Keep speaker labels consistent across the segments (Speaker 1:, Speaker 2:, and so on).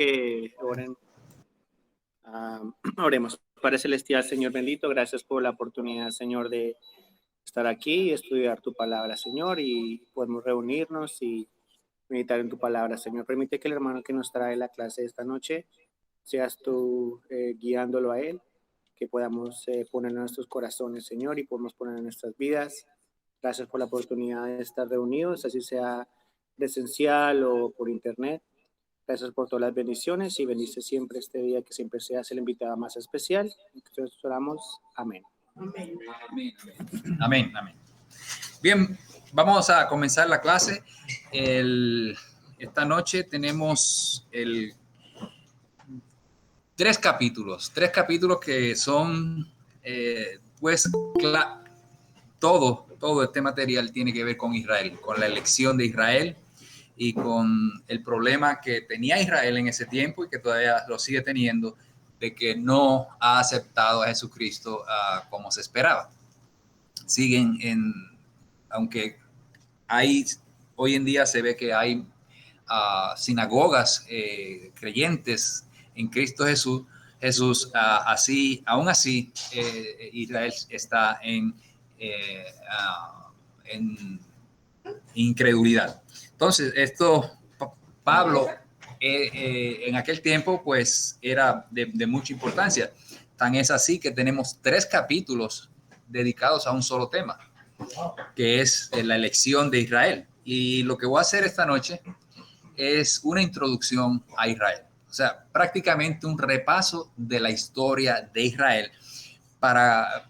Speaker 1: que oren. Oremos. Padre Celestial, Señor bendito, gracias por la oportunidad, Señor, de estar aquí y estudiar tu palabra, Señor, y podemos reunirnos y meditar en tu palabra, Señor. Permite que el hermano que nos trae la clase esta noche, seas tú guiándolo a él, que podamos poner en nuestros corazones, Señor, y podemos poner en nuestras vidas. Gracias por la oportunidad de estar reunidos, así sea presencial o por internet. Gracias por todas las bendiciones y bendice siempre este día, que siempre seas el invitado más especial. Entonces oramos. Amén.
Speaker 2: Amén. Amén. Amén. Bien, vamos a comenzar la clase. Esta noche tenemos tres capítulos que son, todo este material tiene que ver con Israel, con la elección de Israel y con el problema que tenía Israel en ese tiempo y que todavía lo sigue teniendo, de que no ha aceptado a Jesucristo como se esperaba. Aunque hoy en día se ve que hay sinagogas creyentes en Cristo Jesús, aún así Israel está en incredulidad. Entonces, Pablo en aquel tiempo pues era de mucha importancia. Tan es así que tenemos 3 capítulos dedicados a un solo tema, que es la elección de Israel. Y lo que voy a hacer esta noche es una introducción a Israel. O sea, prácticamente un repaso de la historia de Israel,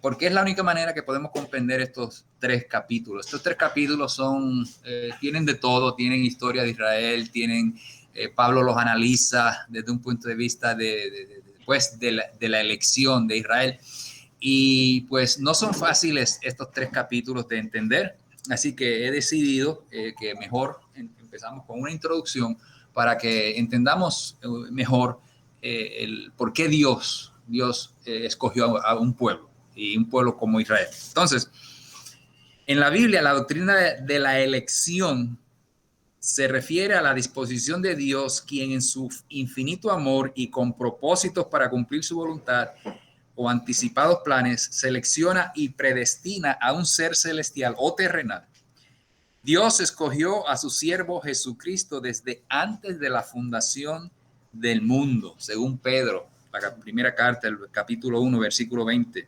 Speaker 2: porque es la única manera que podemos comprender estos 3 capítulos. Estos 3 capítulos tienen de todo, tienen historia de Israel, Pablo los analiza desde un punto de vista de la elección de Israel. Y pues no son fáciles estos 3 capítulos de entender, así que he decidido que mejor empezamos con una introducción para que entendamos mejor el por qué Dios escogió a un pueblo, y un pueblo como Israel. Entonces, en la Biblia, la doctrina de la elección se refiere a la disposición de Dios, quien en su infinito amor y con propósitos para cumplir su voluntad o anticipados planes, selecciona y predestina a un ser celestial o terrenal. Dios escogió a su siervo Jesucristo desde antes de la fundación del mundo, según Pedro, la primera carta, el capítulo 1, versículo 20.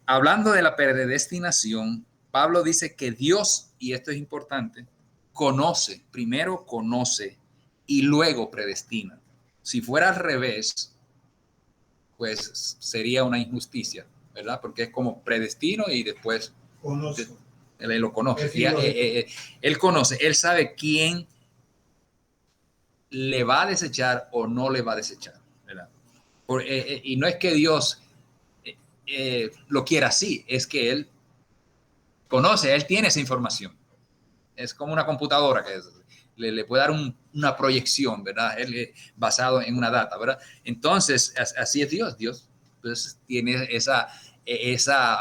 Speaker 2: Hablando de la predestinación, Pablo dice que Dios, y esto es importante, primero conoce y luego predestina. Si fuera al revés, pues sería una injusticia, ¿verdad? Porque es como predestino y después él lo conoce. Él conoce, él sabe quién le va a desechar o no le va a desechar, ¿verdad? Y no es que Dios lo quiera así, es que él conoce, él tiene esa información. Es como una computadora que le puede dar una proyección, ¿verdad? Basado en una data, ¿verdad? Entonces, así es Dios. Dios pues, tiene esa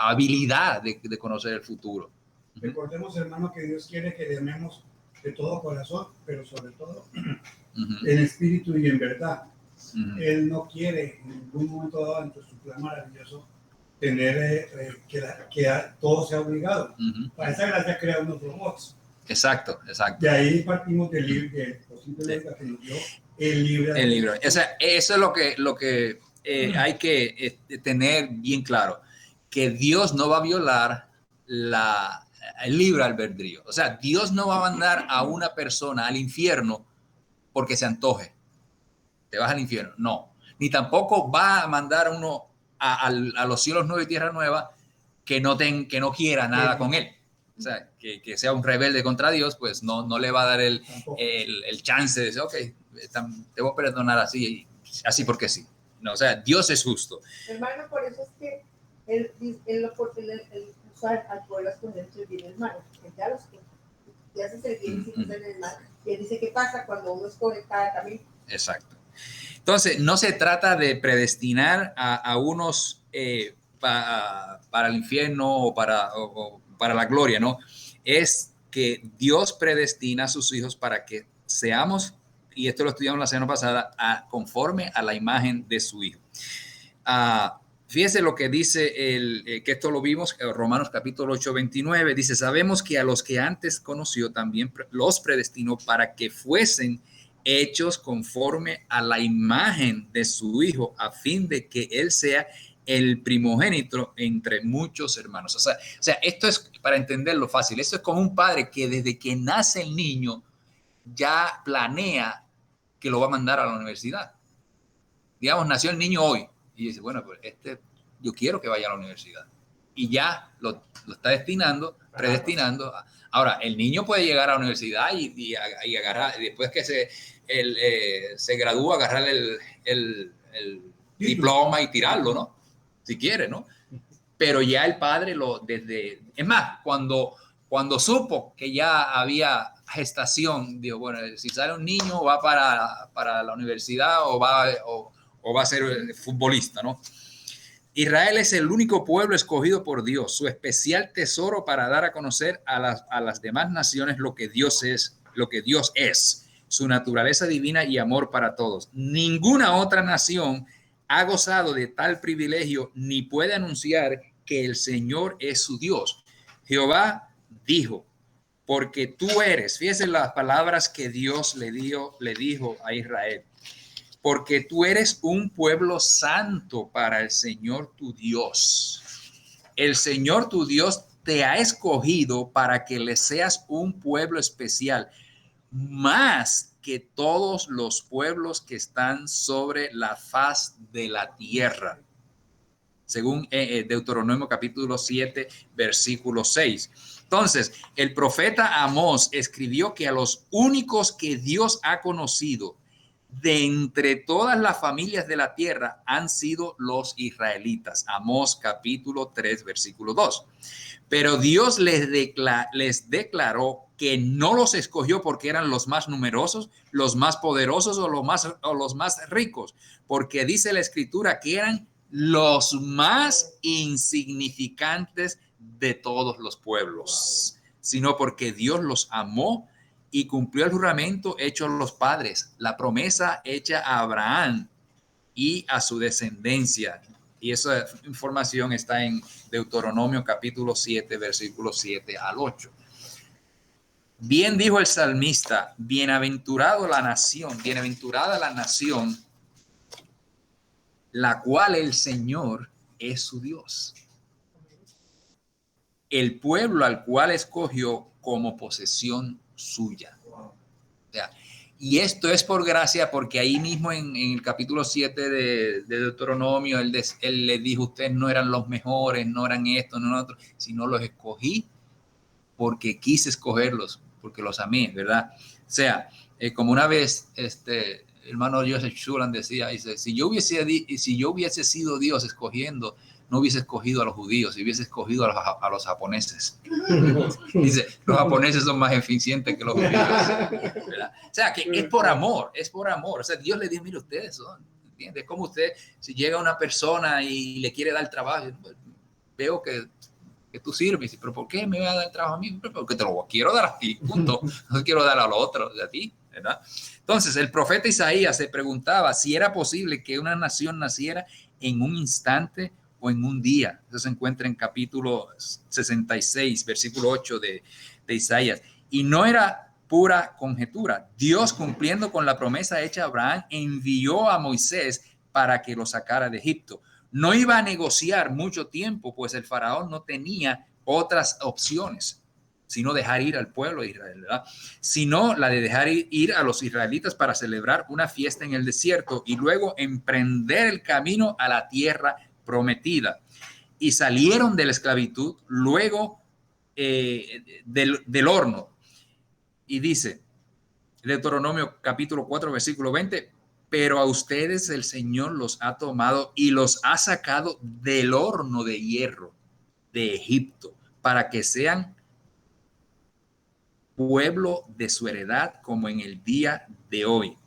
Speaker 2: habilidad de conocer el futuro.
Speaker 3: Recordemos, hermano, que Dios quiere que le amemos de todo corazón, pero sobre todo en espíritu y en verdad. Él no quiere en ningún momento dado, dentro de su plan maravilloso, tener que todo sea obligado. Para esa gracia crea unos robots.
Speaker 2: Exacto.
Speaker 3: De ahí partimos del libro que nos dio el libro.
Speaker 2: O sea, eso es lo que hay que tener bien claro, que Dios no va a violar el libre albedrío. O sea, Dios no va a mandar a una persona al infierno porque se antoje. Te vas al infierno. No. Ni tampoco va a mandar a uno a los cielos nuevos y tierra nueva que no quiera nada con él. O sea, que sea un rebelde contra Dios, pues no le va a dar el chance de decir, ok, te voy a perdonar así porque sí. No, o sea, Dios es justo.
Speaker 4: Hermano, por eso es que él usa al pueblo a escoger entre el bien y el mal. Ya los que haces el bien y si el mal. Y él dice, ¿qué pasa cuando uno escoge cada camino?
Speaker 2: Exacto. Entonces, no se trata de predestinar a unos para el infierno o para la gloria, ¿no? Es que Dios predestina a sus hijos para que seamos y esto lo estudiamos la semana pasada, conforme a la imagen de su Hijo. Fíjese lo que dice, que esto lo vimos, Romanos capítulo 8, 29, dice, sabemos que a los que antes conoció también los predestinó para que fuesen hechos conforme a la imagen de su Hijo, a fin de que Él sea el primogénito entre muchos hermanos. O sea, esto es, para entenderlo fácil, esto es como un padre que desde que nace el niño ya planea que lo va a mandar a la universidad. Digamos, nació el niño hoy y dice, bueno, pues yo quiero que vaya a la universidad. Y ya lo está predestinando. Ahora, el niño puede llegar a la universidad y agarrar, después que se gradúa, agarrar el diploma y tirarlo, ¿no? Si quiere, ¿no? Pero ya el padre es más, cuando supo que ya había gestación, dijo, bueno, si sale un niño va para la universidad o va a ser futbolista, ¿no? Israel es el único pueblo escogido por Dios, su especial tesoro para dar a conocer a las demás naciones lo que Dios es, su naturaleza divina y amor para todos. Ninguna otra nación ha gozado de tal privilegio ni puede anunciar que el Señor es su Dios. Jehová dijo, porque tú eres, fíjense las palabras que Dios le dijo a Israel, porque tú eres un pueblo santo para el Señor tu Dios. El Señor tu Dios te ha escogido para que le seas un pueblo especial, más que todos los pueblos que están sobre la faz de la tierra. Según Deuteronomio capítulo 7, versículo 6. Entonces, el profeta Amós escribió que a los únicos que Dios ha conocido de entre todas las familias de la tierra han sido los israelitas. Amós capítulo 3, versículo 2. Pero Dios les declaró que no los escogió porque eran los más numerosos, los más poderosos o los más ricos, porque dice la Escritura que eran los más insignificantes de todos los pueblos, sino porque Dios los amó y cumplió el juramento hecho a los padres, la promesa hecha a Abraham y a su descendencia. Y esa información está en Deuteronomio capítulo 7, versículos 7 al 8. Bien dijo el salmista, bienaventurada la nación, la cual el Señor es su Dios. El pueblo al cual escogió como posesión suya. O sea, y esto es por gracia, porque ahí mismo en el capítulo 7 de Deuteronomio, él le dijo, ustedes no eran los mejores, no eran esto, no otro, sino los escogí porque quise escogerlos, porque los amé, ¿verdad? O sea, como una vez hermano Joseph Schuland decía, dice, si yo hubiese sido Dios escogiendo, no hubiese escogido a los judíos, hubiese escogido a los japoneses. Dice, los japoneses son más eficientes que los judíos, ¿verdad? O sea, que es por amor. O sea, Dios le dice, mire, ustedes son, ¿entiendes? Como usted, si llega una persona y le quiere dar trabajo, veo que tú sirves, pero ¿por qué me va a dar trabajo a mí? Porque te lo quiero dar a ti, punto. No quiero dar a los otros, a ti, ¿verdad? Entonces, el profeta Isaías se preguntaba si era posible que una nación naciera en un instante o en un día. Eso se encuentra en capítulo 66, versículo 8 de Isaías. Y no era pura conjetura. Dios, cumpliendo con la promesa hecha a Abraham, envió a Moisés para que lo sacara de Egipto. No iba a negociar mucho tiempo, pues el faraón no tenía otras opciones, sino dejar ir al pueblo de Israel, ¿verdad? Sino la de dejar ir a los israelitas para celebrar una fiesta en el desierto y luego emprender el camino a la tierra prometida. Y salieron de la esclavitud luego del horno. Y dice, Deuteronomio capítulo 4, versículo 20, pero a ustedes el Señor los ha tomado y los ha sacado del horno de hierro de Egipto para que sean pueblo de su heredad como en el día de hoy.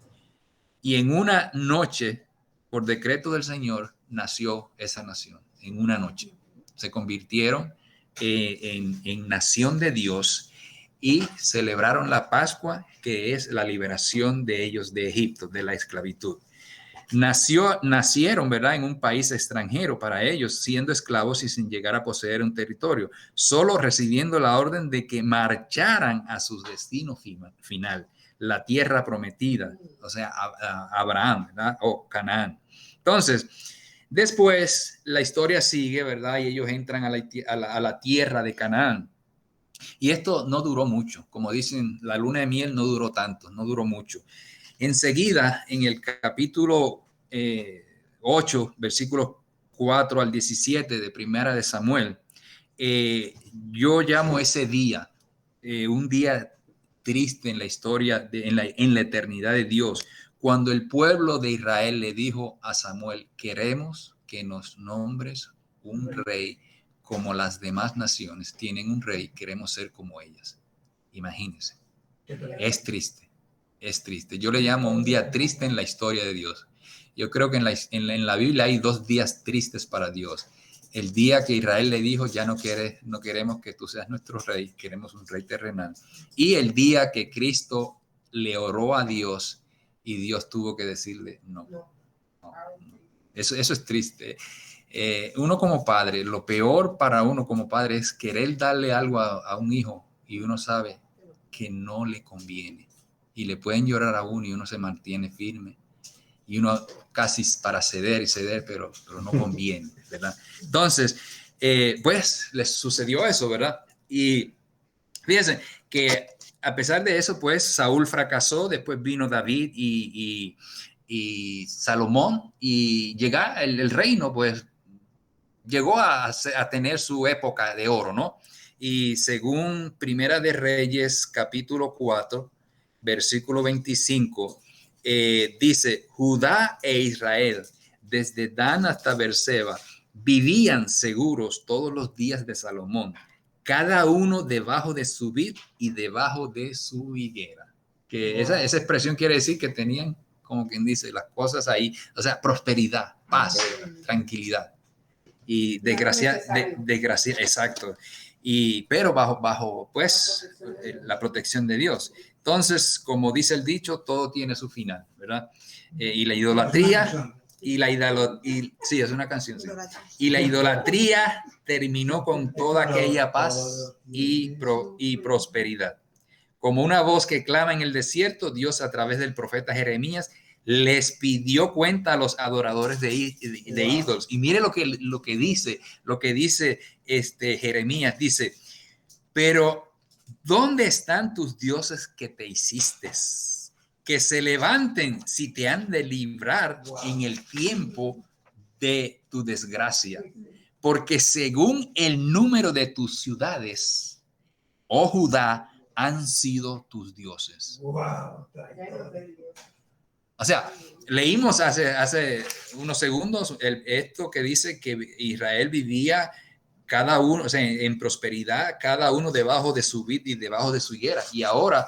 Speaker 2: Y en una noche, por decreto del Señor, nació esa nación. En una noche se convirtieron en nación de Dios y celebraron la Pascua, que es la liberación de ellos de Egipto, de la esclavitud. Nacieron, ¿verdad?, en un país extranjero para ellos, siendo esclavos y sin llegar a poseer un territorio, solo recibiendo la orden de que marcharan a su destino final, la tierra prometida, o sea, a Abraham, ¿verdad?, o Canaán. Entonces, después la historia sigue, ¿verdad?, y ellos entran a la tierra de Canaán. Y esto no duró mucho, como dicen, la luna de miel no duró tanto, no duró mucho. Enseguida, en el capítulo 8, versículos 4 al 17 de Primera de Samuel, yo llamo ese día un día triste en la historia, en la eternidad de Dios, cuando el pueblo de Israel le dijo a Samuel: queremos que nos nombres un rey como las demás naciones tienen un rey, queremos ser como ellas. Imagínense, es triste. Es triste. Yo le llamo un día triste en la historia de Dios. Yo creo que en la Biblia hay 2 días tristes para Dios. El día que Israel le dijo: ya no queremos que tú seas nuestro rey, queremos un rey terrenal. Y el día que Cristo le oró a Dios y Dios tuvo que decirle no. Eso es triste. Uno como padre, lo peor para uno como padre es querer darle algo a un hijo y uno sabe que no le conviene. Y le pueden llorar a uno y uno se mantiene firme. Y uno casi para ceder y ceder, pero no conviene, ¿verdad? Entonces, pues les sucedió eso, ¿verdad? Y fíjense que a pesar de eso, pues Saúl fracasó, después vino David y Salomón, y llega el reino, pues llegó a tener su época de oro, ¿no? Y según Primera de Reyes, capítulo 4, versículo 25, dice: Judá e Israel, desde Dan hasta Beerseba, vivían seguros todos los días de Salomón, cada uno debajo de su vid y debajo de su higuera. Que esa expresión quiere decir que tenían, como quien dice, las cosas ahí, o sea, prosperidad, paz, tranquilidad. Y desgracia, exacto. Pero bajo pues la protección de Dios. Entonces, como dice el dicho, todo tiene su final, ¿verdad? Y la idolatría, sí, es una canción, sí. Y la idolatría terminó con toda aquella paz y prosperidad. Como una voz que clama en el desierto, Dios a través del profeta Jeremías les pidió cuenta a los adoradores de ídolos. Y mire lo que dice Jeremías. Dice: pero ¿dónde están tus dioses que te hiciste? Que se levanten si te han de librar en el tiempo de tu desgracia. Porque según el número de tus ciudades, oh Judá, han sido tus dioses.
Speaker 3: Wow.
Speaker 2: O sea, leímos hace unos segundos esto que dice que Israel vivía cada uno, o sea, en prosperidad, cada uno debajo de su vid y debajo de su higuera. Y ahora,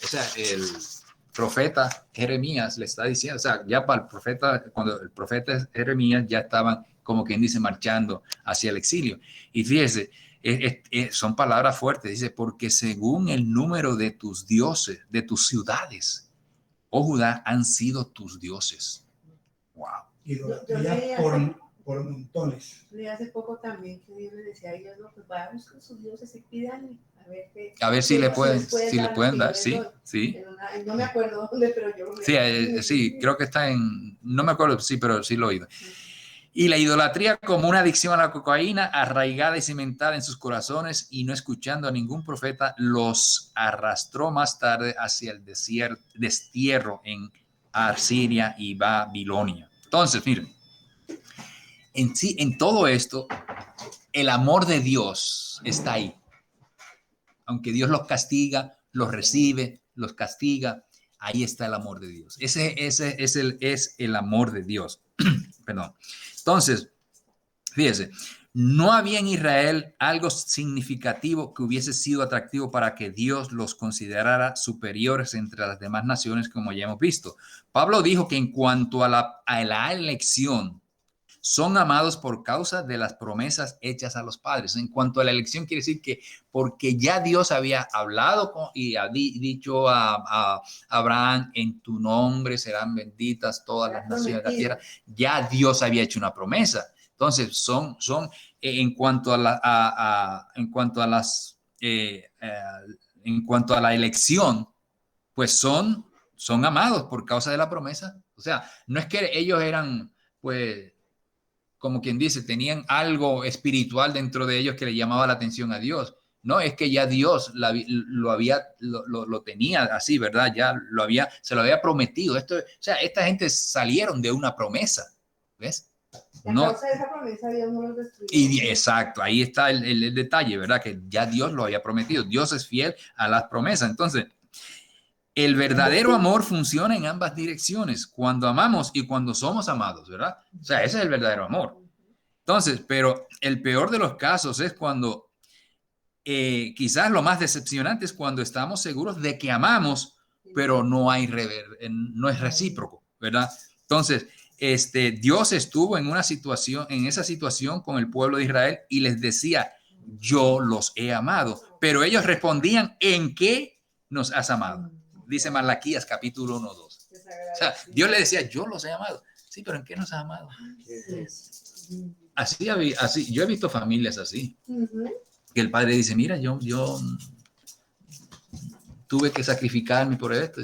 Speaker 2: o sea, el profeta Jeremías le está diciendo, o sea, ya para el profeta, cuando el profeta Jeremías ya estaban, como quien dice, marchando hacia el exilio. Y fíjese, son palabras fuertes. Dice: porque según el número de tus dioses, de tus ciudades, oh Judá, han sido tus dioses. Wow.
Speaker 3: Idolatría por montones.
Speaker 4: Le hace poco también que Dios le decía a ellos: no, pues vayan con sus dioses y pídanle
Speaker 2: a ver si le pueden dar. Sí.
Speaker 4: No me acuerdo dónde, pero yo
Speaker 2: sí, creo que está no me acuerdo, sí, pero sí lo he oído. Y la idolatría como una adicción a la cocaína, arraigada y cimentada en sus corazones, y no escuchando a ningún profeta, los arrastró más tarde hacia el destierro en Asiria y Babilonia. Entonces, miren, en todo esto, el amor de Dios está ahí. Aunque Dios los castiga, los recibe, los castiga, ahí está el amor de Dios. Ese es el amor de Dios. Perdón. Entonces, fíjese, no había en Israel algo significativo que hubiese sido atractivo para que Dios los considerara superiores entre las demás naciones, como ya hemos visto. Pablo dijo que en cuanto a la elección, son amados por causa de las promesas hechas a los padres. En cuanto a la elección, quiere decir que porque ya Dios había hablado y ha dicho a Abraham, en tu nombre serán benditas todas las naciones de la tierra, ya Dios había hecho una promesa. Entonces, son en cuanto a en cuanto a la elección, pues son amados por causa de la promesa. O sea, no es que ellos eran, pues, como quien dice, tenían algo espiritual dentro de ellos que le llamaba la atención a Dios. No, es que ya Dios lo tenía así, ¿verdad? Ya se lo había prometido. O sea, esta gente salieron de una promesa, ¿ves?
Speaker 4: A causa de esa promesa Dios no los destruyó.
Speaker 2: Y exacto, ahí está el detalle, ¿verdad? Que ya Dios lo había prometido. Dios es fiel a las promesas. Entonces, el verdadero amor funciona en ambas direcciones, cuando amamos y cuando somos amados, ¿verdad? O sea, ese es el verdadero amor. Entonces, pero el peor de los casos es cuando, quizás lo más decepcionante es cuando estamos seguros de que amamos, pero no es recíproco, ¿verdad? Entonces, Dios estuvo en esa situación con el pueblo de Israel y les decía, yo los he amado, pero ellos respondían, ¿en qué nos has amado? Dice Malaquías capítulo 1, 2. O sea, Dios le decía, yo los he amado. Sí, pero ¿en qué nos has amado? Así, yo he visto familias así. Que el padre dice, mira, yo tuve que sacrificarme por esto.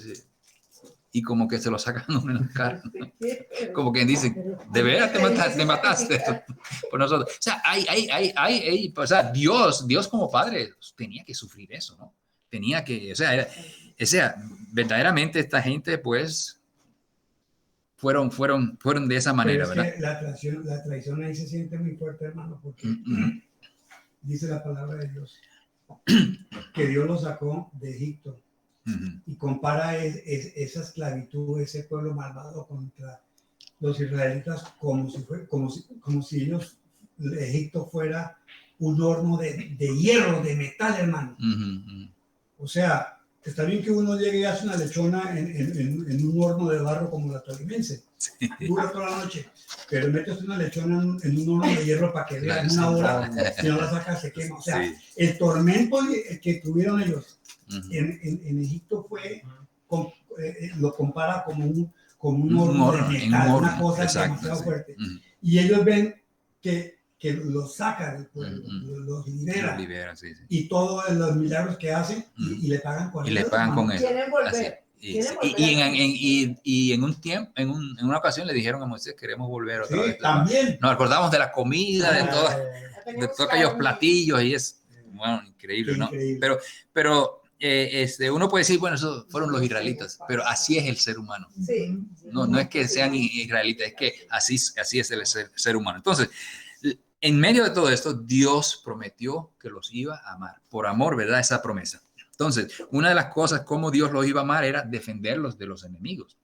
Speaker 2: Y como que se lo sacan en la cara. Como quien dice, de veras te mataste por nosotros. O sea, o sea, Dios como padre tenía que sufrir eso, ¿no? Tenía que, o sea, verdaderamente esta gente, pues, fueron de esa manera,
Speaker 3: pero es
Speaker 2: ¿verdad?
Speaker 3: Que la traición ahí se siente muy fuerte, hermano, porque dice la palabra de Dios que Dios los sacó de Egipto y compara esa esclavitud, ese pueblo malvado contra los israelitas como si ellos, Egipto fuera un horno de hierro, de metal, hermano. O sea, está bien que uno llegue y hace una lechona en un horno de barro como la tolimense. Sí. Dura toda la noche. Pero metes una lechona en un horno de hierro para que vea en una hora, si no la sacas se quema. O sea, sí. El tormento que tuvieron ellos en Egipto fue, lo compara como un horno de metal, una cosa demasiado fuerte. Y ellos ven que los saca del pueblo, los libera, sí. Y todos los milagros que hacen y le pagan con eso.
Speaker 2: Y le pagan con eso.
Speaker 4: Quieren volver.
Speaker 2: Y en un tiempo, en una ocasión le dijeron a Moisés, queremos volver otra vez.
Speaker 3: También.
Speaker 2: Nos acordamos de la comida, de todos aquellos platillos y es, bueno, increíble, ¿no? Increíble. Pero uno puede decir, bueno, esos fueron los israelitas, pero así es el ser humano.
Speaker 4: Sí.
Speaker 2: No es que sean israelitas, es que así es el ser humano. Entonces, en medio de todo esto, Dios prometió que los iba a amar. Por amor, ¿verdad? Esa promesa. Entonces, una de las cosas como Dios los iba a amar era defenderlos de los enemigos.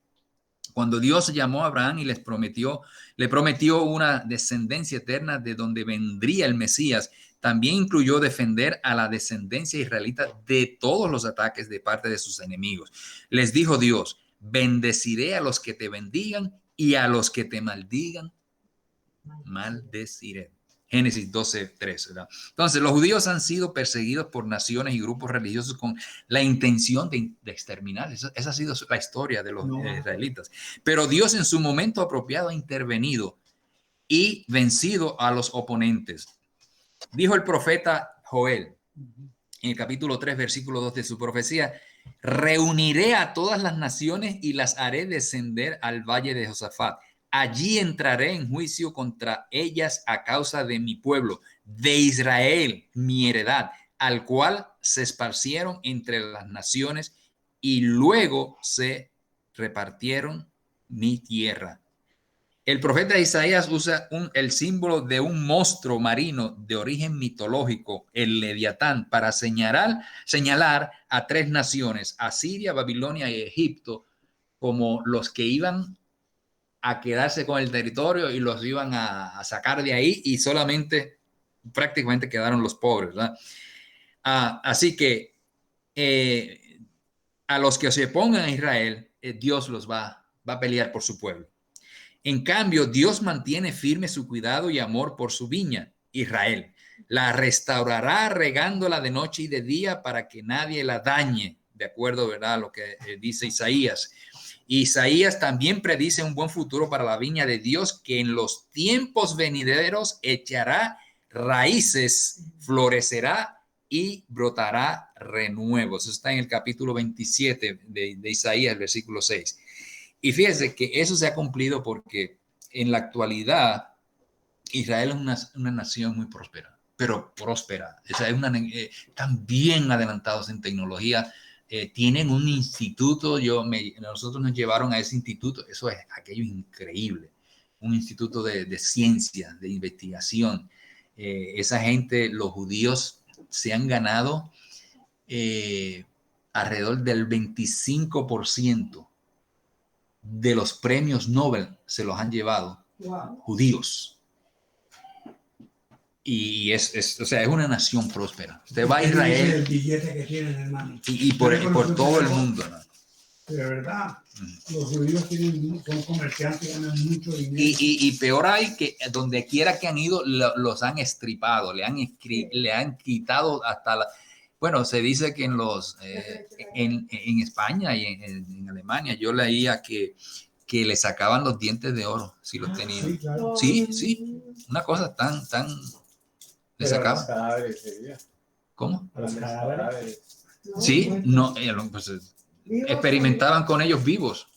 Speaker 2: Cuando Dios llamó a Abraham y le prometió una descendencia eterna de donde vendría el Mesías, también incluyó defender a la descendencia israelita de todos los ataques de parte de sus enemigos. Les dijo Dios, bendeciré a los que te bendigan y a los que te maldigan, maldeciré. Génesis 12:3, ¿verdad? Entonces, los judíos han sido perseguidos por naciones y grupos religiosos con la intención de exterminarles. Esa ha sido la historia de los israelitas. Pero Dios en su momento apropiado ha intervenido y vencido a los oponentes. Dijo el profeta Joel en el capítulo 3, versículo 2 de su profecía, reuniré a todas las naciones y las haré descender al valle de Josafat. Allí entraré en juicio contra ellas a causa de mi pueblo, de Israel, mi heredad, al cual se esparcieron entre las naciones y luego se repartieron mi tierra. El profeta Isaías usa el símbolo de un monstruo marino de origen mitológico, el Leviatán, para señalar a tres naciones, Asiria, Babilonia y Egipto, como los que iban a quedarse con el territorio y los iban a sacar de ahí y solamente prácticamente quedaron los pobres, ¿verdad? Así que a los que se opongan a Israel, Dios los va a pelear por su pueblo. En cambio, Dios mantiene firme su cuidado y amor por su viña, Israel. La restaurará regándola de noche y de día para que nadie la dañe, de acuerdo, ¿verdad?, a lo que dice Isaías. Isaías también predice un buen futuro para la viña de Dios, que en los tiempos venideros echará raíces, florecerá y brotará renuevos. Eso está en el capítulo 27 de Isaías, el versículo 6. Y fíjense que eso se ha cumplido porque en la actualidad Israel es una nación muy próspera, pero próspera. O sea, están bien adelantados en tecnología. Tienen un instituto, nosotros nos llevaron a ese instituto, eso es aquello increíble, un instituto de ciencia, de investigación. Esa gente, los judíos, se han ganado alrededor del 25% de los premios Nobel, se los han llevado judíos. Y o sea, es una nación próspera. Usted va a Israel.
Speaker 3: El billete que tienen, hermano.
Speaker 2: Y por todo el mundo, ¿no?
Speaker 3: De verdad, los judíos son comerciantes, ganan mucho dinero.
Speaker 2: Y peor hay que donde quiera que han ido, los han estripado, le han quitado hasta la... Bueno, se dice que en España y en Alemania, yo leía que le sacaban los dientes de oro si los tenían.
Speaker 3: Sí, claro.
Speaker 2: Sí, una cosa tan le sacaban. ¿Cómo?
Speaker 5: A los cadáveres.
Speaker 2: Sí, no, pues, experimentaban con ellos vivos.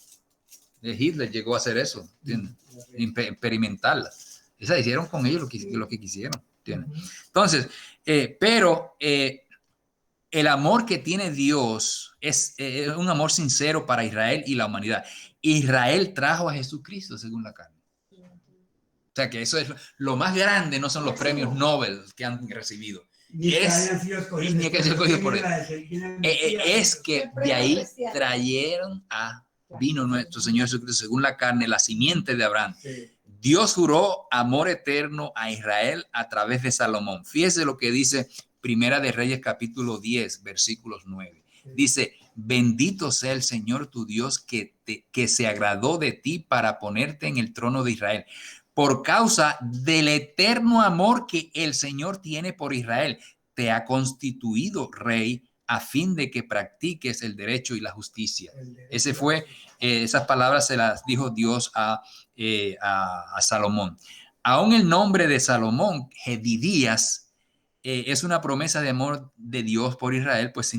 Speaker 2: Hitler llegó a hacer eso, ¿entiendes? Experimentarla. Esa hicieron con ellos lo que quisieron, ¿entiendes? Entonces, pero el amor que tiene Dios es un amor sincero para Israel y la humanidad. Israel trajo a Jesucristo según la carne. O sea que eso es lo más grande, no son los premios Nobel que han recibido.
Speaker 3: Ni que hayan sido escogidos
Speaker 2: por él. Es que de ahí trajeron vino nuestro Señor Jesucristo según la carne, la simiente de Abraham.
Speaker 3: Sí.
Speaker 2: Dios juró amor eterno a Israel a través de Salomón. Fíjese lo que dice Primera de Reyes capítulo 10, versículos 9. Sí. Dice, bendito sea el Señor tu Dios que se agradó de ti para ponerte en el trono de Israel, por causa del eterno amor que el Señor tiene por Israel. Te ha constituido rey a fin de que practiques el derecho y la justicia. Esas palabras se las dijo Dios a Salomón. Aún el nombre de Salomón, Jedidías, es una promesa de amor de Dios por Israel, pues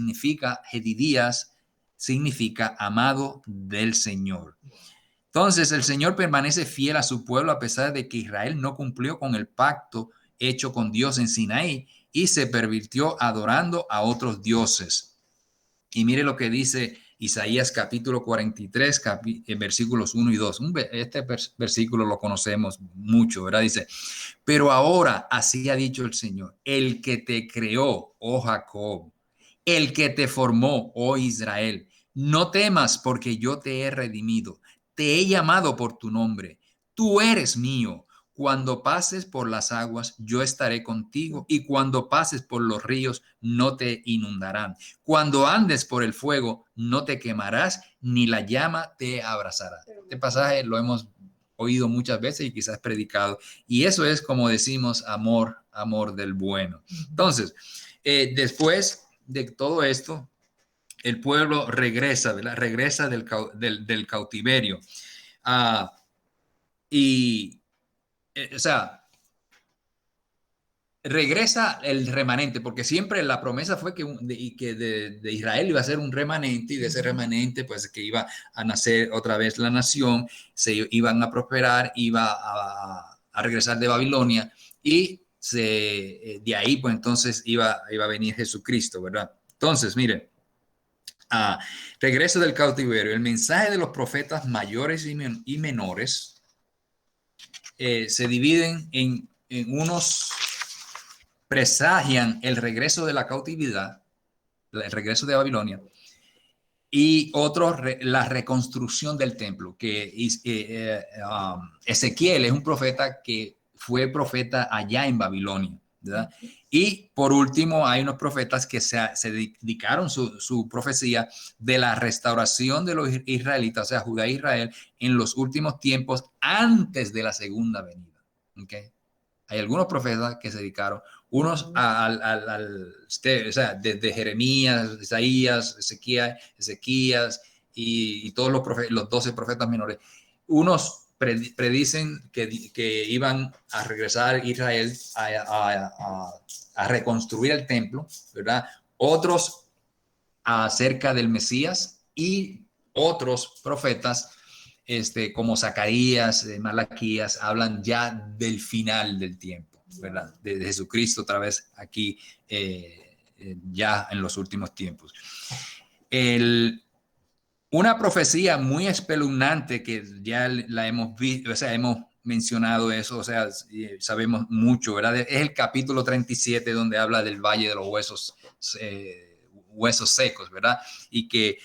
Speaker 2: Jedidías significa amado del Señor. Entonces, el Señor permanece fiel a su pueblo a pesar de que Israel no cumplió con el pacto hecho con Dios en Sinaí y se pervirtió adorando a otros dioses. Y mire lo que dice Isaías capítulo 43, versículos 1 y 2. Este versículo lo conocemos mucho, ¿verdad? Dice, pero ahora así ha dicho el Señor, el que te creó, oh Jacob, el que te formó, oh Israel, no temas porque yo te he redimido. Te he llamado por tu nombre. Tú eres mío. Cuando pases por las aguas, yo estaré contigo. Y cuando pases por los ríos, no te inundarán. Cuando andes por el fuego, no te quemarás, ni la llama te abrazará. Este pasaje lo hemos oído muchas veces y quizás predicado. Y eso es, como decimos, amor del bueno. Entonces, después de todo esto, el pueblo regresa, ¿verdad? Regresa del cautiverio. O sea, regresa el remanente, porque siempre la promesa fue que de Israel iba a ser un remanente, y de ese remanente, pues que iba a nacer otra vez la nación, se iban a prosperar, iba a regresar de Babilonia, y de ahí, pues entonces iba a venir Jesucristo, ¿verdad? Entonces, miren. Regreso del cautiverio. El mensaje de los profetas mayores y menores se dividen en unos presagian el regreso de la cautividad, el regreso de Babilonia, y otros la reconstrucción del templo, que Ezequiel es un profeta que fue profeta allá en Babilonia, ¿verdad? Y por último, hay unos profetas que se dedicaron su profecía de la restauración de los israelitas, o sea, Judá e Israel, en los últimos tiempos antes de la segunda venida. ¿Okay? Hay algunos profetas que se dedicaron, unos o sea, desde Jeremías, Isaías, Ezequías y todos los 12 profetas menores. Unos predicen que iban a regresar Israel a reconstruir el templo, ¿verdad? Otros acerca del Mesías y otros profetas como Zacarías, Malaquías, hablan ya del final del tiempo, ¿verdad? De Jesucristo otra vez aquí ya en los últimos tiempos. Una profecía muy espeluznante que ya la hemos visto, o sea, hemos mencionado eso, o sea, sabemos mucho, ¿verdad? Es el capítulo 37 donde habla del valle de los huesos secos, ¿verdad? Y que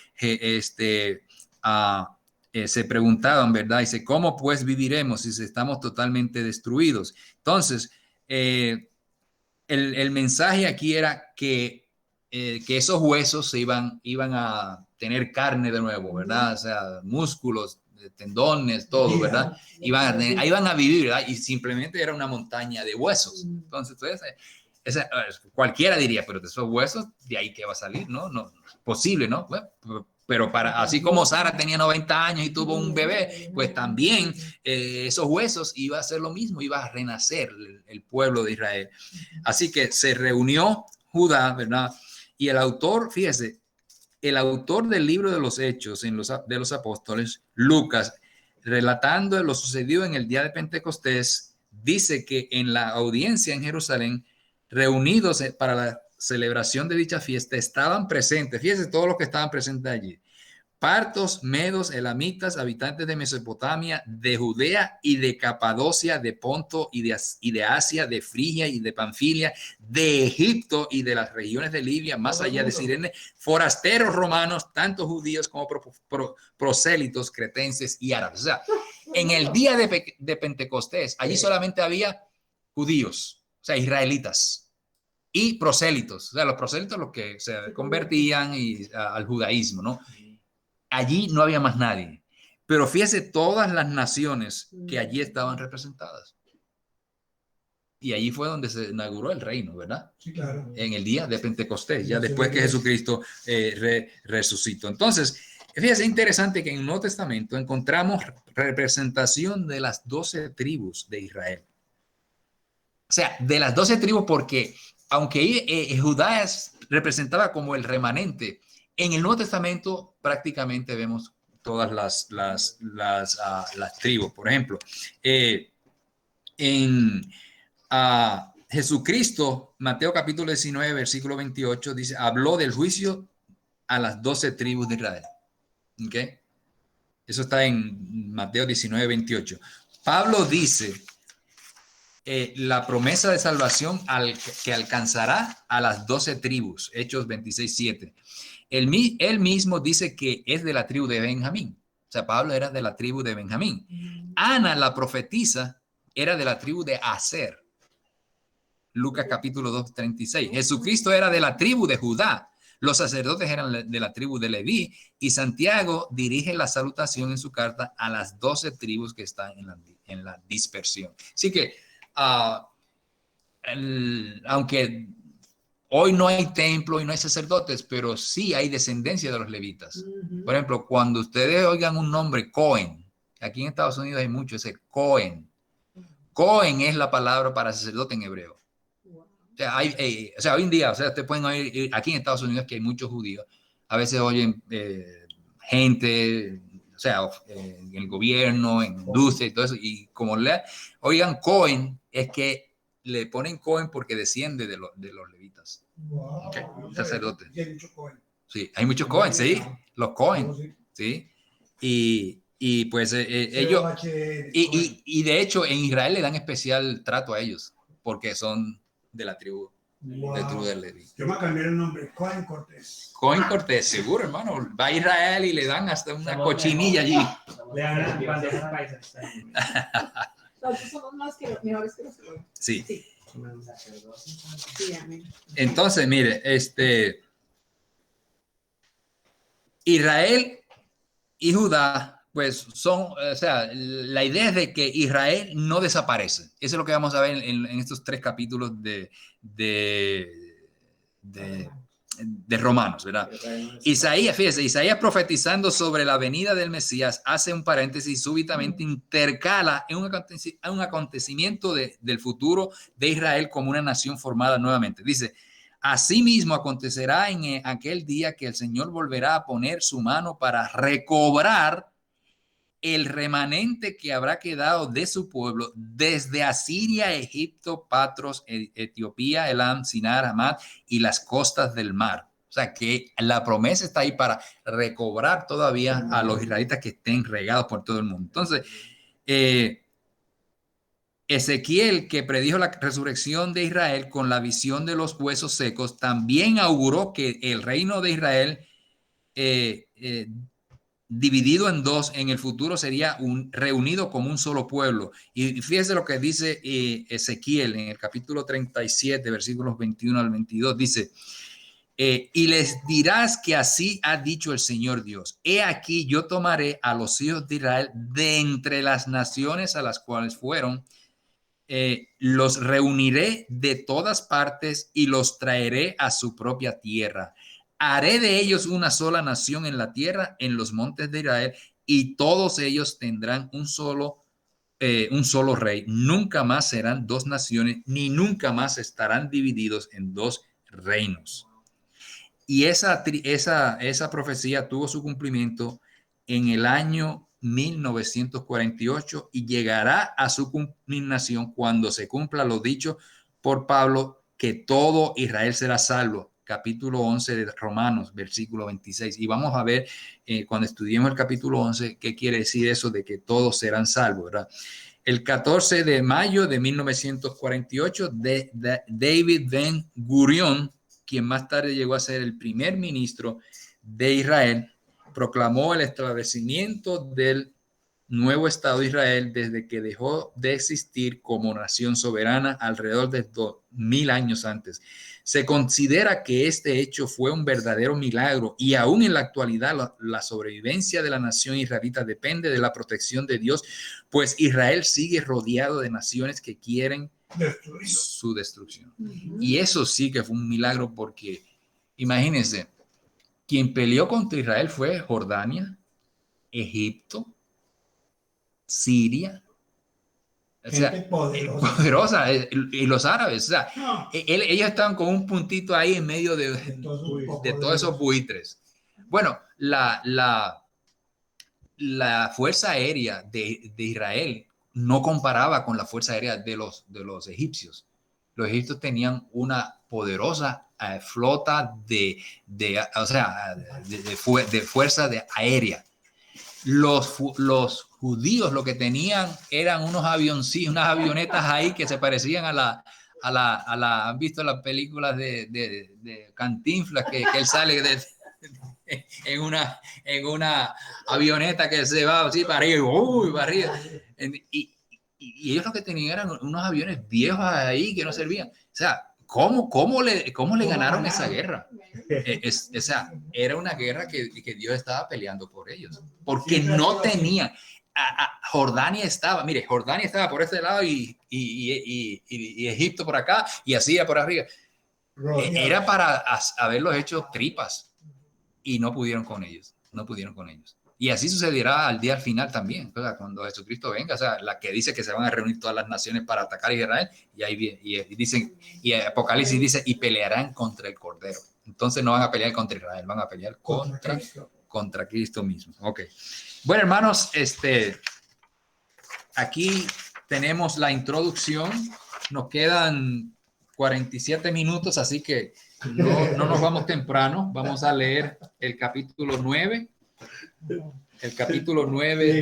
Speaker 2: se preguntaban, ¿verdad? Dice, ¿cómo pues viviremos si estamos totalmente destruidos? Entonces, el mensaje aquí era que esos huesos se iban a tener carne de nuevo, ¿verdad? O sea, músculos, tendones, todo, ¿verdad? Iban a vivir, ¿verdad? Y simplemente era una montaña de huesos. Entonces, cualquiera diría, pero de esos huesos, ¿de ahí qué va a salir? No, posible, ¿no? Bueno, pero así como Sara tenía 90 años y tuvo un bebé, pues también esos huesos iba a hacer lo mismo, iba a renacer el pueblo de Israel. Así que se reunió Judá, ¿verdad? Y el autor, fíjese, el autor del libro de los Hechos de los Apóstoles, Lucas, relatando lo sucedido en el día de Pentecostés, dice que en la audiencia en Jerusalén, reunidos para la celebración de dicha fiesta, estaban presentes, fíjese todos los que estaban presentes allí, partos, medos, elamitas, habitantes de Mesopotamia, de Judea y de Capadocia, de Ponto y de Asia, de Frigia y de Panfilia, de Egipto y de las regiones de Libia, más allá de Cirene, forasteros romanos, tanto judíos como prosélitos, cretenses y árabes. O sea, en el día de Pentecostés, allí solamente había judíos, o sea, israelitas y prosélitos. O sea, los prosélitos los que se convertían al judaísmo, ¿no? Allí no había más nadie. Pero fíjese todas las naciones que allí estaban representadas. Y allí fue donde se inauguró el reino, ¿verdad?
Speaker 3: Sí, claro.
Speaker 2: En el día de Pentecostés, ya después que Jesucristo resucitó. Entonces, fíjese interesante que en el Nuevo Testamento encontramos representación de las 12 tribus de Israel. O sea, de las 12 tribus, porque aunque Judá representaba como el remanente, en el Nuevo Testamento prácticamente vemos todas las tribus. Por ejemplo, en Jesucristo, Mateo capítulo 19, versículo 28, dice, habló del juicio a las 12 tribus de Israel. ¿Okay? Eso está en Mateo 19, 28. Pablo dice la promesa de salvación que alcanzará a las 12 tribus, Hechos 26, 7. Él mismo dice que es de la tribu de Benjamín. O sea, Pablo era de la tribu de Benjamín. Ana, la profetisa, era de la tribu de Aser. Lucas capítulo 2, 36. Jesucristo era de la tribu de Judá. Los sacerdotes eran de la tribu de Leví. Y Santiago dirige la salutación en su carta a las 12 tribus que están en la dispersión. Así que, aunque hoy no hay templo y no hay sacerdotes, pero sí hay descendencia de los levitas. Por ejemplo, cuando ustedes oigan un nombre Cohen, aquí en Estados Unidos hay mucho ese Cohen. Cohen es la palabra para sacerdote en hebreo. O sea, hoy en día, o sea, ustedes pueden oír aquí en Estados Unidos que hay muchos judíos. A veces oyen gente, o sea, en el gobierno, en industria y todo eso. Y como oigan Cohen, es que le ponen Cohen porque desciende de los levitas.
Speaker 3: Wow.
Speaker 2: Okay. Sacerdote.
Speaker 3: Sí,
Speaker 2: hay muchos Cohen, sí. Los Cohen, sí. Y pues ellos, y de hecho en Israel le dan especial trato a ellos porque son de la tribu, de Leví.
Speaker 3: Yo me cambié el nombre, Cohen Cortés.
Speaker 2: Cohen Cortés, seguro, hermano. Va a Israel y le dan hasta una cochinilla allí.
Speaker 5: Le dan bandejas paisas.
Speaker 4: Nosotros somos más que los mejores que los otros.
Speaker 2: Sí.
Speaker 4: Sí, amén.
Speaker 2: Entonces, mire, Israel y Judá, pues son, o sea, la idea es de que Israel no desaparece. Eso es lo que vamos a ver en estos 3 capítulos de Romanos, ¿verdad? Isaías, fíjese, Isaías profetizando sobre la venida del Mesías hace un paréntesis, súbitamente intercala en un acontecimiento del futuro de Israel como una nación formada nuevamente. Dice, asimismo acontecerá en aquel día que el Señor volverá a poner su mano para recobrar el remanente que habrá quedado de su pueblo desde Asiria, Egipto, Patros, Etiopía, Elam, Sinar, Hamad y las costas del mar. O sea que la promesa está ahí para recobrar todavía a los israelitas que estén regados por todo el mundo. Entonces, Ezequiel, que predijo la resurrección de Israel con la visión de los huesos secos, también auguró que el reino de Israel dividido en 2 en el futuro sería reunido como un solo pueblo. Y fíjese lo que dice Ezequiel en el capítulo 37, versículos 21 al 22, dice, y les dirás que así ha dicho el Señor Dios, he aquí yo tomaré a los hijos de Israel de entre las naciones a las cuales fueron, los reuniré de todas partes y los traeré a su propia tierra. Haré de ellos una sola nación en la tierra, en los montes de Israel, y todos ellos tendrán un solo rey. Nunca más serán 2 naciones, ni nunca más estarán divididos en 2 reinos. Y esa profecía tuvo su cumplimiento en el año 1948 y llegará a su culminación cuando se cumpla lo dicho por Pablo, que todo Israel será salvo. Capítulo 11 de Romanos, versículo 26. Y vamos a ver cuando estudiemos el capítulo 11 qué quiere decir eso de que todos serán salvos, ¿verdad? El 14 de mayo de 1948, David Ben Gurion, quien más tarde llegó a ser el primer ministro de Israel, proclamó el establecimiento del nuevo Estado de Israel desde que dejó de existir como nación soberana alrededor de 2000 años antes. Se considera que este hecho fue un verdadero milagro y aún en la actualidad la sobrevivencia de la nación israelita depende de la protección de Dios, pues Israel sigue rodeado de naciones que quieren su destrucción. Y eso sí que fue un milagro porque, imagínense, quien peleó contra Israel fue Jordania, Egipto, Siria, o sea, poderosa, y los árabes, o sea, ellos estaban con un puntito ahí en medio de todos esos buitres. Bueno, la fuerza aérea de Israel no comparaba con la fuerza aérea de los egipcios. Los egipcios tenían una poderosa flota de fuerza aérea. Los judíos lo que tenían eran unos avioncitos, unas avionetas ahí que se parecían a la ¿han visto las películas de Cantinflas que él sale en una avioneta que se va así para arriba, para arriba. Y ellos lo que tenían eran unos aviones viejos ahí que no servían. O sea, ¿cómo le ganaron esa guerra? O sea, era una guerra que Dios estaba peleando por ellos, porque no tenían. Jordania estaba por este lado y Egipto por acá y Asiria por arriba. Era para haberlos hecho tripas. Y no pudieron con ellos. Y así sucederá al día final también, o sea, cuando Jesucristo venga, o sea, la que dice que se van a reunir todas las naciones para atacar a Israel, y ahí viene, y dicen, y Apocalipsis dice, y pelearán contra el Cordero. Entonces no van a pelear contra Israel, van a pelear contra Cristo mismo. Ok. Bueno, hermanos, aquí tenemos la introducción, nos quedan 47 minutos, así que no nos vamos temprano. Vamos a leer el capítulo 9. El capítulo 9 de...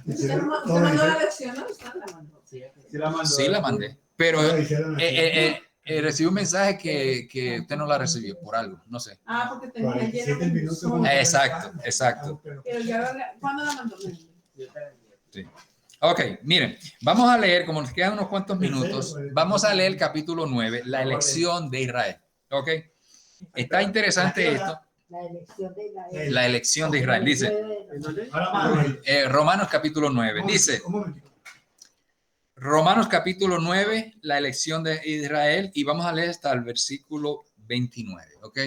Speaker 4: ¿Usted mandó la lección, no?
Speaker 2: Sí, la mandé. Pero recibí un mensaje que usted no la recibió por algo, no sé.
Speaker 4: Porque tenía lleno.
Speaker 2: Exacto.
Speaker 4: Pero ya, ¿cuándo la mandó?
Speaker 2: Sí. Ok, miren, vamos a leer, como nos quedan unos cuantos minutos, vamos a leer el capítulo 9, la elección de Israel. Ok, está interesante esto.
Speaker 4: La elección de Israel.
Speaker 2: La elección de Israel, dice Romanos capítulo 9, dice Romanos capítulo 9, la elección de Israel, y vamos a leer hasta el versículo 29, ok,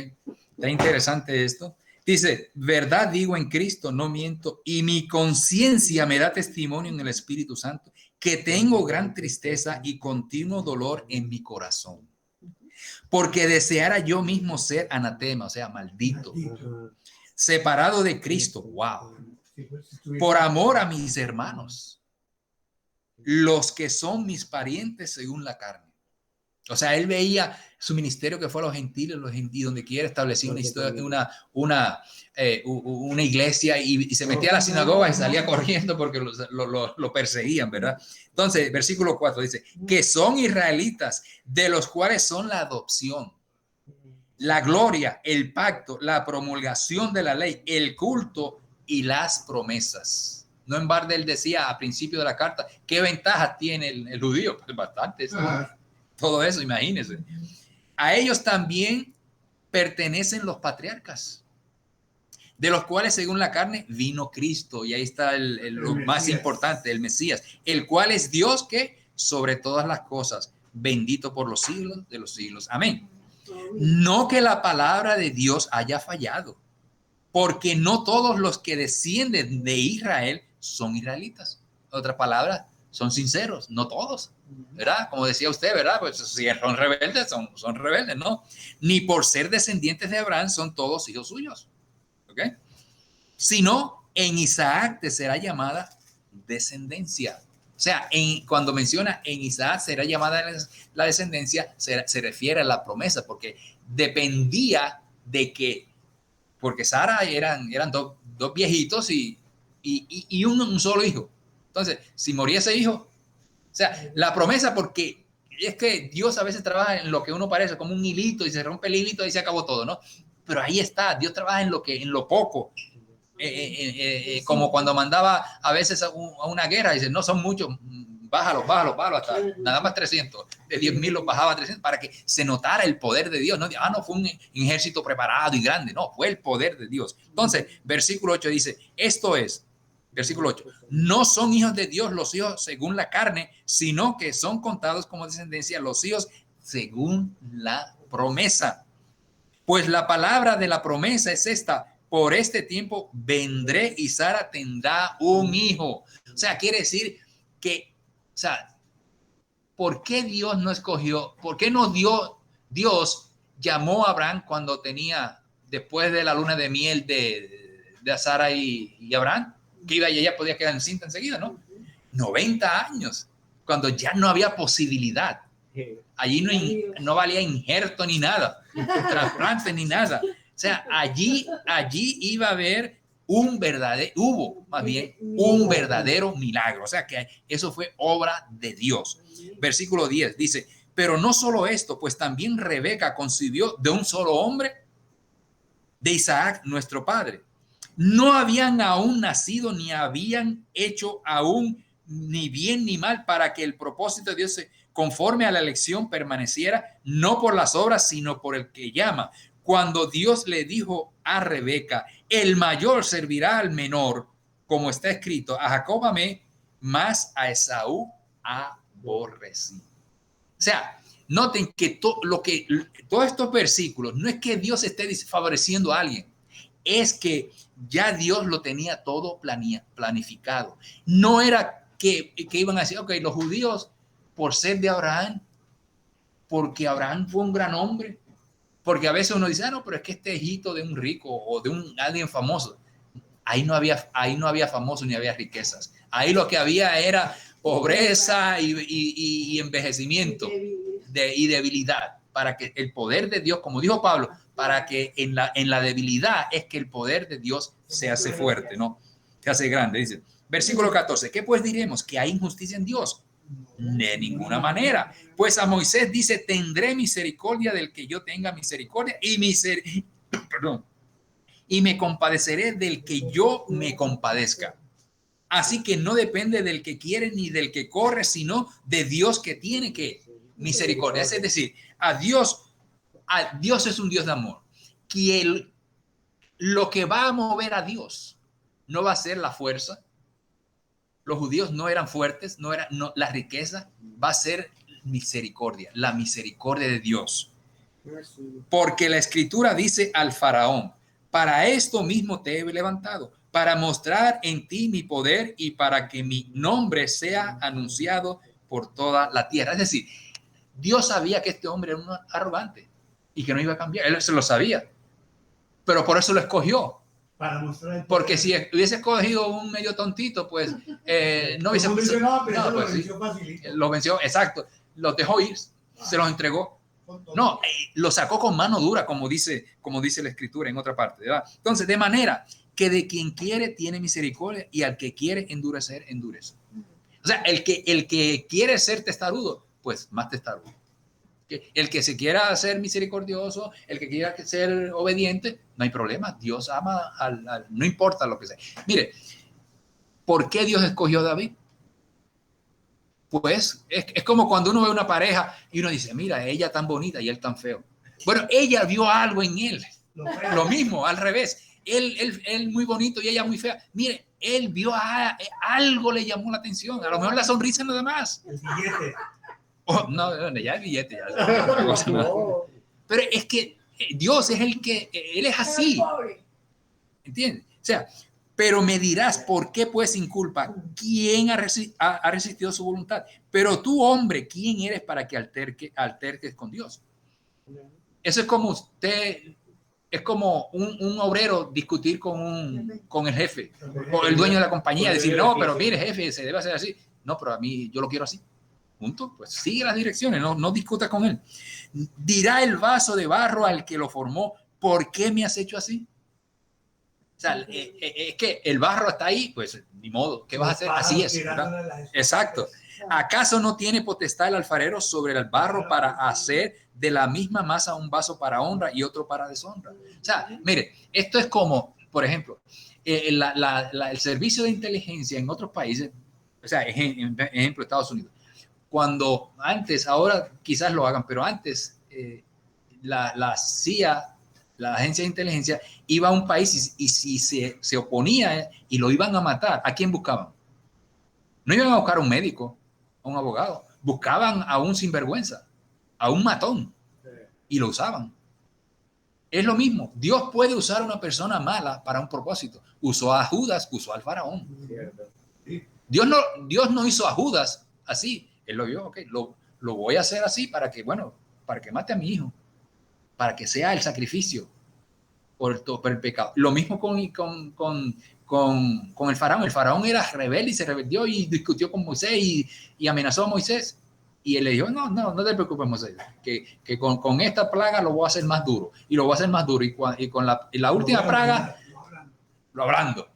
Speaker 2: está interesante esto. Dice, verdad digo en Cristo, no miento, y mi conciencia me da testimonio en el Espíritu Santo, que tengo gran tristeza y continuo dolor en mi corazón, porque deseara yo mismo ser anatema, o sea, maldito, separado de Cristo, wow, por amor a mis hermanos, los que son mis parientes según la carne. O sea, él veía su ministerio que fue a los gentiles, donde quiera establecer una iglesia y se metía a la sinagoga y salía corriendo porque lo perseguían, ¿verdad? Entonces, versículo 4 dice, que son israelitas, de los cuales son la adopción, la gloria, el pacto, la promulgación de la ley, el culto y las promesas. No en balde él decía a principio de la carta, ¿qué ventajas tiene el judío? Pues bastantes. Todo eso, imagínense. A ellos también pertenecen los patriarcas, de los cuales según la carne vino Cristo. Y ahí está lo más importante, el Mesías, el cual es Dios que sobre todas las cosas, bendito por los siglos de los siglos. Amén. No que la palabra de Dios haya fallado, porque no todos los que descienden de Israel son israelitas. Otras palabras, son sinceros, no todos, ¿verdad? Como decía usted, ¿verdad? Pues si son rebeldes, son rebeldes, ¿no? Ni por ser descendientes de Abraham son todos hijos suyos, ¿ok? Sino en Isaac te será llamada descendencia. O sea, cuando menciona en Isaac será llamada la descendencia, se refiere a la promesa, porque dependía de que, porque Sara eran dos viejitos y un solo hijo. Entonces, si moría ese hijo, o sea, la promesa, porque es que Dios a veces trabaja en lo que uno parece como un hilito y se rompe el hilito y se acabó todo, ¿no? Pero ahí está, Dios trabaja en lo poco. Como cuando mandaba a veces a una guerra, dice, no son muchos, bájalo, hasta nada más 300, de 10,000 los bajaba a 300 para que se notara el poder de Dios. No, no fue un ejército preparado y grande, no, fue el poder de Dios. Entonces, versículo 8 dice, esto es, versículo 8, no son hijos de Dios los hijos según la carne, sino que son contados como descendencia los hijos según la promesa. Pues la palabra de la promesa es esta, por este tiempo vendré y Sara tendrá un hijo. O sea, quiere decir que, o sea, ¿por qué Dios no escogió? ¿Por qué no Dios llamó a Abraham cuando tenía, después de la luna de miel de Sara y Abraham? Que iba y ella podía quedar encinta enseguida, ¿no? 90 años, cuando ya no había posibilidad. Allí no valía injerto ni nada, trasplante ni nada. O sea, allí iba a haber un verdadero milagro. O sea, que eso fue obra de Dios. Versículo 10 dice, pero no solo esto, pues también Rebeca concibió de un solo hombre, de Isaac, nuestro padre. No habían aún nacido, ni habían hecho aún ni bien ni mal, para que el propósito de Dios, conforme a la elección, permaneciera, no por las obras, sino por el que llama. Cuando Dios le dijo a Rebeca, el mayor servirá al menor, como está escrito, a Jacob amé, más a Esaú aborrecí. O sea, noten que todos estos versículos, no es que Dios esté favoreciendo a alguien, es que ya Dios lo tenía todo planificado. No era que iban a decir, ok, los judíos, por ser de Abraham, porque Abraham fue un gran hombre, porque a veces uno dice, no, pero es que este hijito de un rico o de alguien famoso. Ahí no había famosos ni había riquezas. Ahí lo que había era pobreza y envejecimiento y debilidad, para que el poder de Dios, como dijo Pablo, para que en la debilidad es que el poder de Dios se hace fuerte, ¿no? Se hace grande, dice. Versículo 14, ¿qué pues diremos? ¿Que hay injusticia en Dios? De ninguna manera. Pues a Moisés dice, tendré misericordia del que yo tenga misericordia y me compadeceré del que yo me compadezca. Así que no depende del que quiere ni del que corre, sino de Dios que tiene que misericordia. Es decir, a Dios es un Dios de amor. Que lo que va a mover a Dios no va a ser la fuerza. Los judíos no eran fuertes, no la riqueza, va a ser misericordia, la misericordia de Dios. Porque la escritura dice al faraón: para esto mismo te he levantado, para mostrar en ti mi poder y para que mi nombre sea anunciado por toda la tierra. Es decir, Dios sabía que este hombre era un arrogante y que no iba a cambiar. Él se lo sabía, pero por eso lo escogió.
Speaker 3: Para mostrar
Speaker 2: porque si hubiese escogido un medio tontito, pues no hubiese... Lo venció, exacto. Los dejó ir, se los entregó. No, lo sacó con mano dura, como dice la escritura en otra parte, ¿verdad? Entonces, de manera que de quien quiere tiene misericordia y al que quiere endurecer, endurece. O sea, el que quiere ser testarudo, pues más testarudo. El que se quiera ser misericordioso, el que quiera ser obediente, no hay problema. Dios ama no importa lo que sea. Mire, ¿por qué Dios escogió a David? Pues es como cuando uno ve una pareja y uno dice, mira, ella tan bonita y él tan feo. Bueno, ella vio algo en él. Lo mismo, al revés. Él muy bonito y ella muy fea. Mire, él vio algo, le llamó la atención. A lo mejor la sonrisa nada más.
Speaker 3: El billete.
Speaker 2: No, ya el billete. Pero es que Dios es Él es así. ¿Entiendes? O sea, pero me dirás, ¿por qué pues sin culpa? ¿Quién ha resistido su voluntad? Pero tú, hombre, ¿quién eres para que alterques con Dios? Eso es como es como un obrero discutir con el jefe, con el dueño de la compañía, decir, no, pero mire, jefe, se debe hacer así. No, pero a mí, yo lo quiero así. Punto, pues sigue las direcciones, no discuta con él. Dirá el vaso de barro al que lo formó, ¿por qué me has hecho así? O sea, es que el barro está ahí, pues ni modo, ¿qué vas a hacer? Así es, ¿verdad? Exacto. ¿Acaso no tiene potestad el alfarero sobre el barro para hacer de la misma masa un vaso para honra y otro para deshonra? O sea, mire, esto es como, por ejemplo, el servicio de inteligencia en otros países, o sea, ejemplo, Estados Unidos. Cuando antes, ahora quizás lo hagan, pero antes la CIA, la agencia de inteligencia, iba a un país y si se oponía y lo iban a matar, ¿a quién buscaban? No iban a buscar a un médico, a un abogado, buscaban a un sinvergüenza, a un matón y lo usaban. Es lo mismo, Dios puede usar a una persona mala para un propósito. Usó a Judas, usó al faraón. Dios no hizo a Judas así. Él lo vio, ok, lo voy a hacer así para que mate a mi hijo, para que sea el sacrificio por el pecado. Lo mismo con el faraón. El faraón era rebelde y se rebeldió y discutió con Moisés y amenazó a Moisés. Y él le dijo, no te preocupes, Moisés, que con esta plaga lo voy a hacer más duro. Y lo voy a hacer más duro. Y con la última plaga, lo ablando.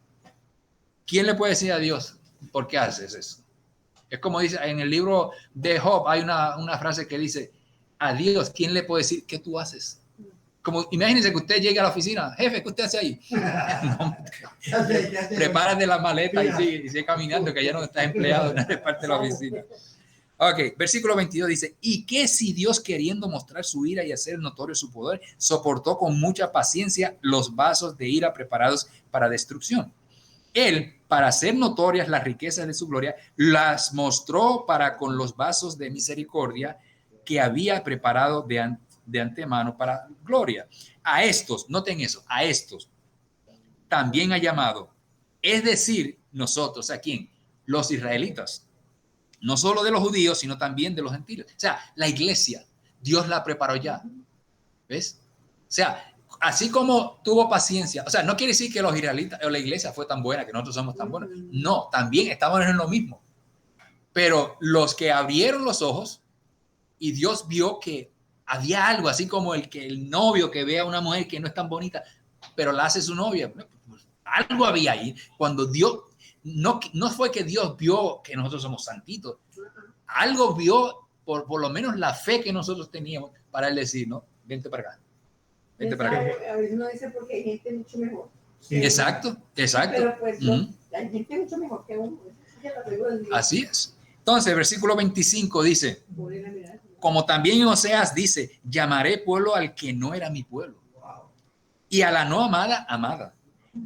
Speaker 2: ¿Quién le puede decir a Dios, por qué haces eso? Es como dice en el libro de Job, hay una frase que dice, a Dios, ¿quién le puede decir qué tú haces? Como imagínense que usted llegue a la oficina, jefe, ¿qué usted hace ahí? No, prepárate la maleta y sigue caminando, que ya no estás empleado en esa parte de la oficina. Ok, versículo 22 dice, ¿y qué si Dios, queriendo mostrar su ira y hacer notorio su poder, soportó con mucha paciencia los vasos de ira preparados para destrucción? Él, para hacer notorias las riquezas de su gloria, las mostró para con los vasos de misericordia que había preparado de antemano para gloria. A estos, noten eso, a estos también ha llamado, es decir, nosotros, ¿a quién? Los israelitas, no solo de los judíos, sino también de los gentiles. O sea, la iglesia, Dios la preparó ya, ¿ves? O sea, así como tuvo paciencia, o sea, no quiere decir que los israelitas o la iglesia fue tan buena, que nosotros somos tan buenos. No, también estamos en lo mismo. Pero los que abrieron los ojos y Dios vio que había algo, así como el novio que ve a una mujer que no es tan bonita, pero la hace su novia. Algo había ahí. Cuando Dios, no fue que Dios vio que nosotros somos santitos. Algo vio, por lo menos la fe que nosotros teníamos, para él decir, no, vente para acá.
Speaker 4: A veces no dice porque hay gente mucho mejor.
Speaker 2: Sí. Exacto.
Speaker 4: Pero pues La gente es mucho mejor que uno.
Speaker 2: Así es. Entonces, versículo 25 dice, como también Oseas dice, llamaré pueblo al que no era mi pueblo, y a la no amada, amada.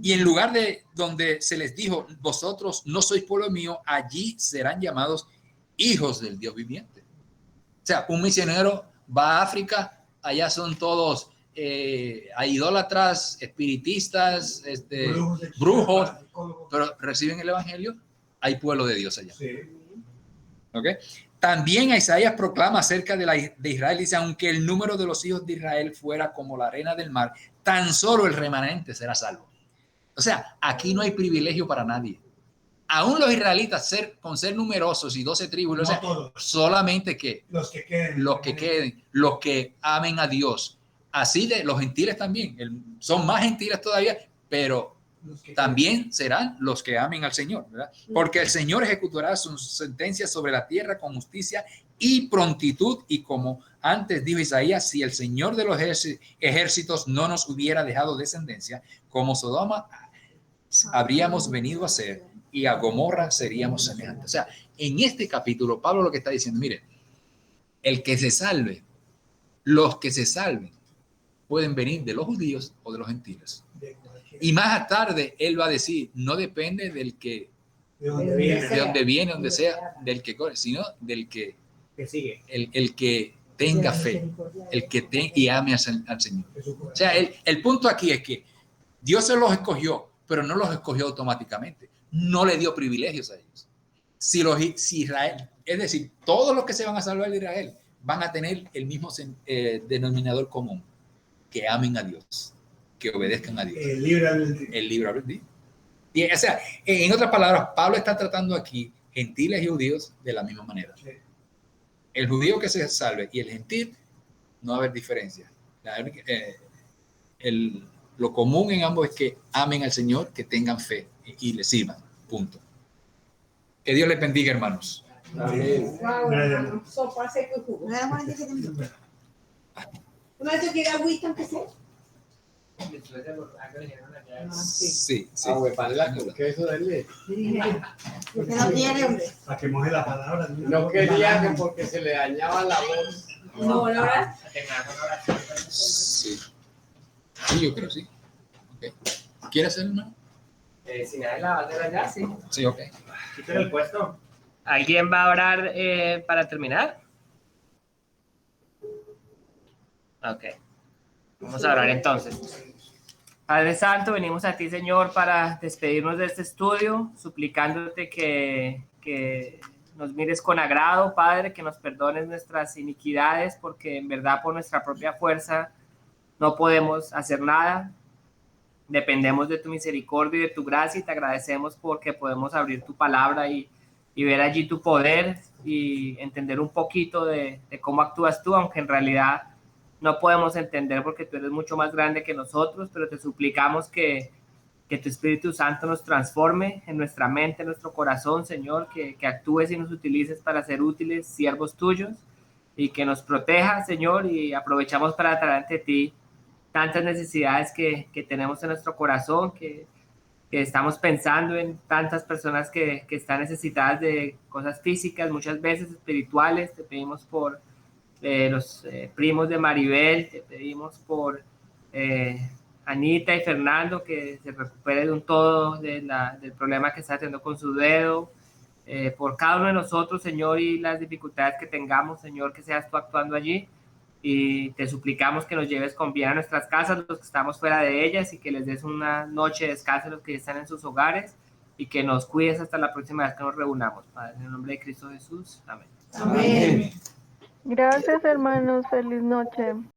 Speaker 2: Y en lugar de donde se les dijo, vosotros no sois pueblo mío, allí serán llamados hijos del Dios viviente. O sea, un misionero va a África, allá son todos idólatras, espiritistas, brujos, pero reciben el evangelio, hay pueblo de Dios allá.
Speaker 3: Sí.
Speaker 2: ¿Okay? También Isaías proclama acerca de Israel, dice, aunque el número de los hijos de Israel fuera como la arena del mar, tan solo el remanente será salvo. O sea, aquí no hay privilegio para nadie. Aún los israelitas, con ser numerosos y 12 tribus,
Speaker 3: No
Speaker 2: o sea, solamente que los que queden, los que amen a Dios. Así de los gentiles también, son más gentiles todavía, pero también serán los que amen al Señor, ¿verdad? Porque el Señor ejecutará sus sentencias sobre la tierra con justicia y prontitud, y como antes dijo Isaías, si el Señor de los ejércitos no nos hubiera dejado descendencia, como Sodoma habríamos venido a ser, y a Gomorra seríamos semejantes. O sea, en este capítulo, Pablo lo que está diciendo, mire, el que se salve, los que se salven, pueden venir de los judíos o de los gentiles. Y más tarde, él va a decir, no depende del que, de donde viene, donde sea, del que corre, sino del que sigue. El que tenga fe, el que y ame al Señor. O sea, el punto aquí es que Dios se los escogió, pero no los escogió automáticamente. No le dio privilegios a ellos. Si Israel, es decir, todos los que se van a salvar de Israel van a tener el mismo denominador común, que amen a Dios, que obedezcan a Dios. El libre albedrío. Y, o sea, en otras palabras, Pablo está tratando aquí gentiles y judíos de la misma manera. El judío que se salve y el gentil, no va a haber diferencia. Lo común en ambos es que amen al Señor, que tengan fe y le sirvan. Punto. Que Dios les bendiga, hermanos.
Speaker 4: Amén. Wow, sopa seco y jugo. ¿No has hecho agüita aunque sea?
Speaker 2: Sí.
Speaker 5: ¿Qué eso de leche?
Speaker 4: Porque no tiene, hombre.
Speaker 3: Para que moje la palabra.
Speaker 5: No quería que porque se le dañaba la voz.
Speaker 4: No, la verdad.
Speaker 2: Sí. Sí, yo creo sí. Okay. ¿Quieres hacer una?
Speaker 6: Si nadie la va a hacer allá, sí.
Speaker 2: Sí, ok.
Speaker 6: Quiten el puesto. ¿Alguien va a orar para terminar? Ok. Vamos a orar entonces. Padre Santo, venimos a ti, Señor, para despedirnos de este estudio, suplicándote que nos mires con agrado, Padre, que nos perdones nuestras iniquidades, porque en verdad por nuestra propia fuerza no podemos hacer nada. Dependemos de tu misericordia y de tu gracia, y te agradecemos porque podemos abrir tu palabra y ver allí tu poder y entender un poquito de cómo actúas tú, aunque en realidad no podemos entender porque tú eres mucho más grande que nosotros, pero te suplicamos que tu Espíritu Santo nos transforme en nuestra mente, en nuestro corazón, Señor, que actúes y nos utilices para ser útiles siervos tuyos, y que nos proteja, Señor, y aprovechamos para traer ante ti tantas necesidades que tenemos en nuestro corazón, que estamos pensando en tantas personas que están necesitadas de cosas físicas, muchas veces espirituales. Te pedimos por los primos de Maribel, te pedimos por Anita y Fernando, que se recupere de un todo del problema que está teniendo con su dedo, por cada uno de nosotros, Señor, y las dificultades que tengamos, Señor, que seas tú actuando allí. Y te suplicamos que nos lleves con bien a nuestras casas, los que estamos fuera de ellas, y que les des una noche de descanso a los que están en sus hogares, y que nos cuides hasta la próxima vez que nos reunamos, Padre, en el nombre de Cristo Jesús. Amén.
Speaker 4: Amén.
Speaker 7: Gracias, hermanos. Feliz noche.